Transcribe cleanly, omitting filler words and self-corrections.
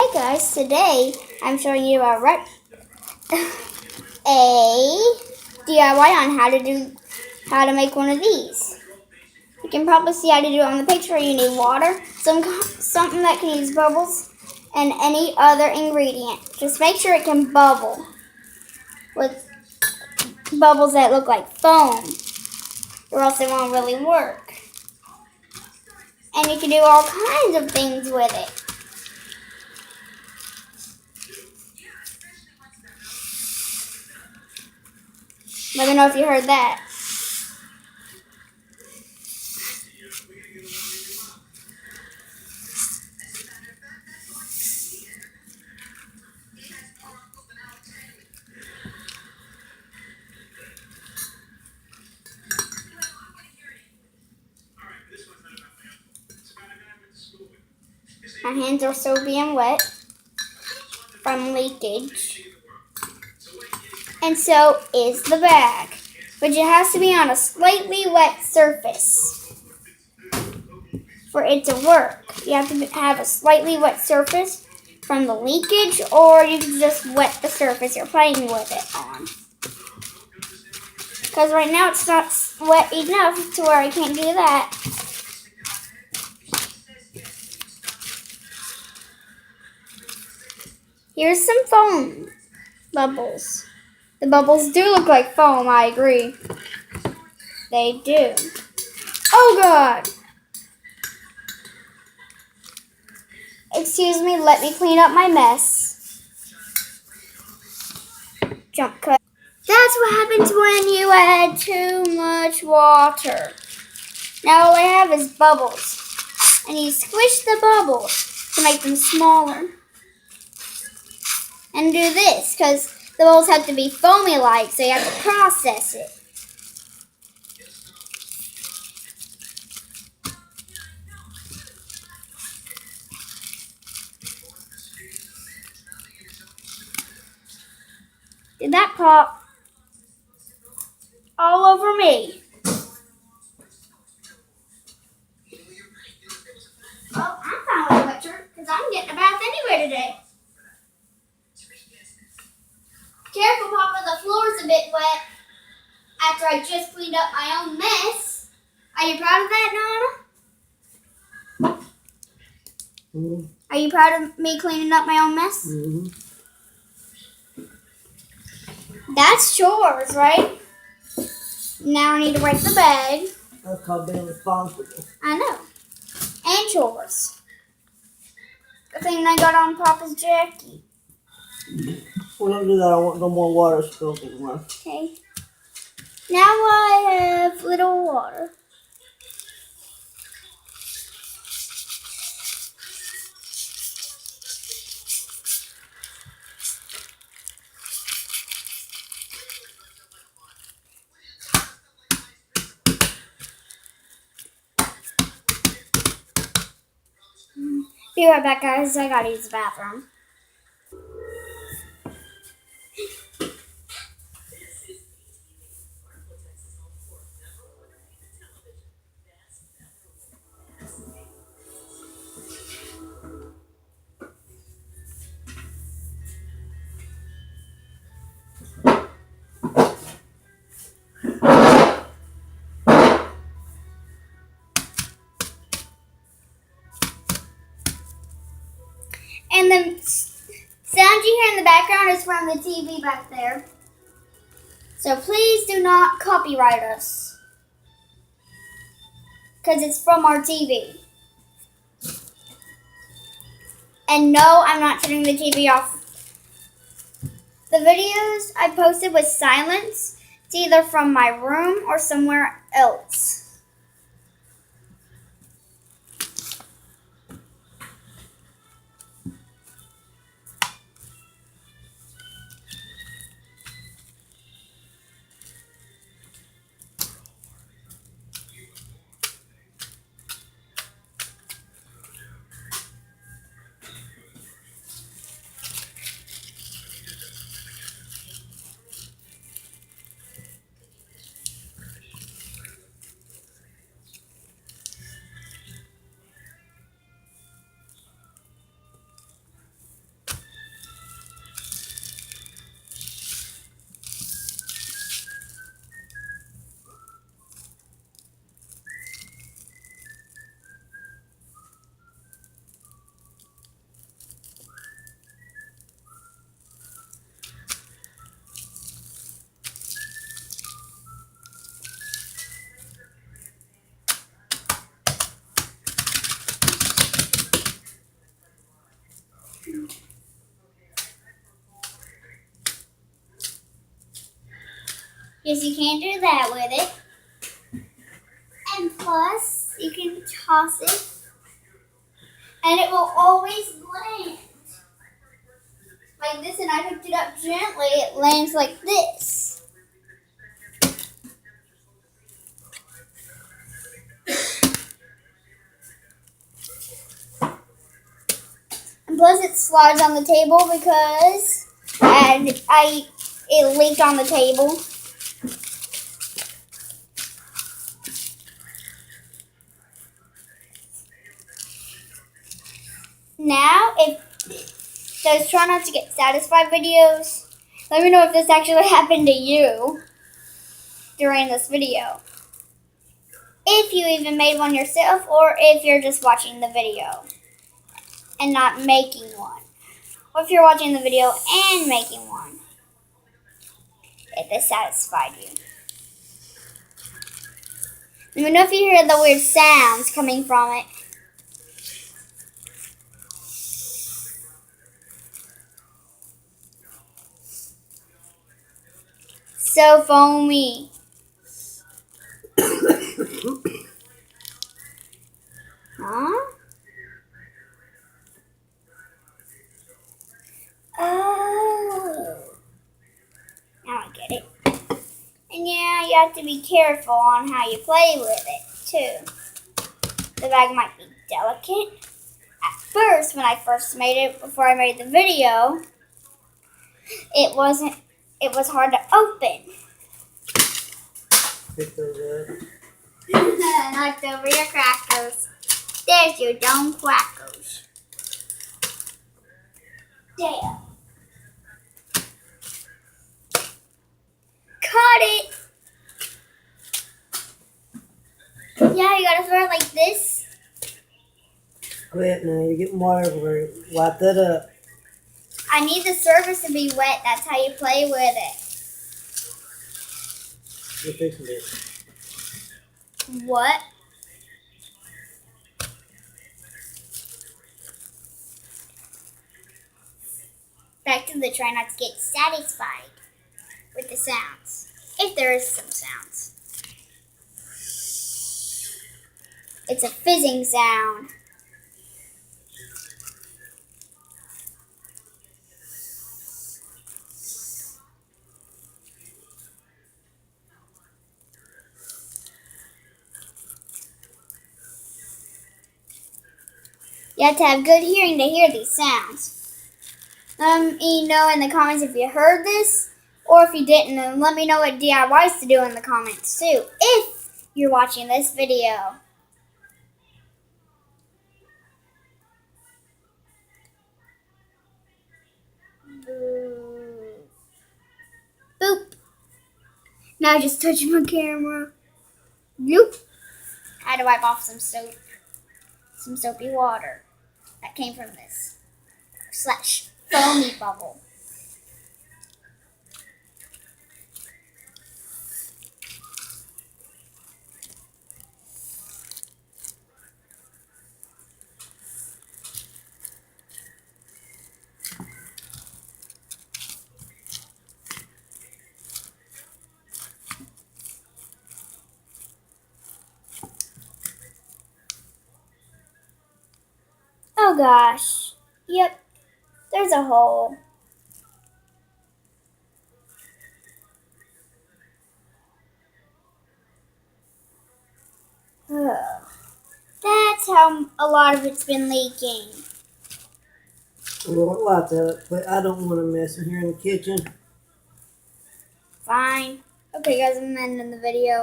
Hi guys, today I'm showing you a DIY on how to make one of these. You can probably see how to do it on the picture. You need water, something that can use bubbles, and any other ingredient. Just make sure it can bubble with bubbles that look like foam, or else it won't really work. And you can do all kinds of things with it. Let me know if you heard that. My hands are so being wet from leakage. And so is the bag. But it has to be on a slightly wet surface for it to work. You have to have a slightly wet surface from the leakage, or you can just wet the surface you're playing with it on. Because right now it's not wet enough to where I can't do that. Here's some foam bubbles. The bubbles do look like foam, I agree. They do. Oh God! Excuse me, let me clean up my mess. Jump cut. That's what happens when you add too much water. Now all I have is bubbles. And you squish the bubbles to make them smaller. And do this, because the bubbles have to be foamy-like, so you have to process it. Did that pop all over me? Well, I'm fine with a wet shirt, because I'm getting a bath anyway today. Careful, Papa, the floor's a bit wet after I just cleaned up my own mess. Are you proud of that, Nana? Mm-hmm. Are you proud of me cleaning up my own mess? Mm-hmm. That's chores, right? Now I need to wipe the bag. That's called being responsible. I know. And chores. The thing I got on Papa's jacket. We don't do that. I want no more water spilled anymore. Okay. Now I have little water. Be right back, guys. I gotta use the bathroom. And the sound you hear in the background is from the TV back there. So please do not copyright us. Because it's from our TV. And no, I'm not turning the TV off. The videos I posted with silence. It's either from my room or somewhere else. Yes, you can do that with it. And plus, you can toss it. And it will always land. Like this, and I picked it up gently. It lands like this. And plus, it slides on the table because it leaked on the table. Now, if those try not to get satisfied videos, let me know if this actually happened to you during this video. If you even made one yourself, or if you're just watching the video and not making one. Or if you're watching the video and making one. If it satisfied you. Let me know if you hear the weird sounds coming from it. So foamy. Huh? Oh. Now I get it. And yeah, you have to be careful on how you play with it, too. The bag might be delicate. At first, when I first made it, before I made the video, it was hard to open. Pick those up. Knocked over your crackers. There's your dumb crackers. There. Cut it. Yeah, you gotta throw it like this. Wet now. You're getting water everywhere. Wipe that up. I need the surface to be wet. That's how you play with it. You're fixing it. What? Back to the try not to get satisfied with the sounds. If there is some sounds. It's a fizzing sound. You have to have good hearing to hear these sounds. Let me know in the comments if you heard this, or if you didn't, and let me know what DIYs to do in the comments too, if you're watching this video. Boop. Now just touching my camera. Nope. I had to wipe off some soap. Some soapy water that came from this / foamy bubble. Oh gosh. Yep. There's a hole. Ugh. That's how a lot of it's been leaking. Well, wipe that up, but I don't want to mess in here in the kitchen. Fine. Okay guys, I'm ending the video.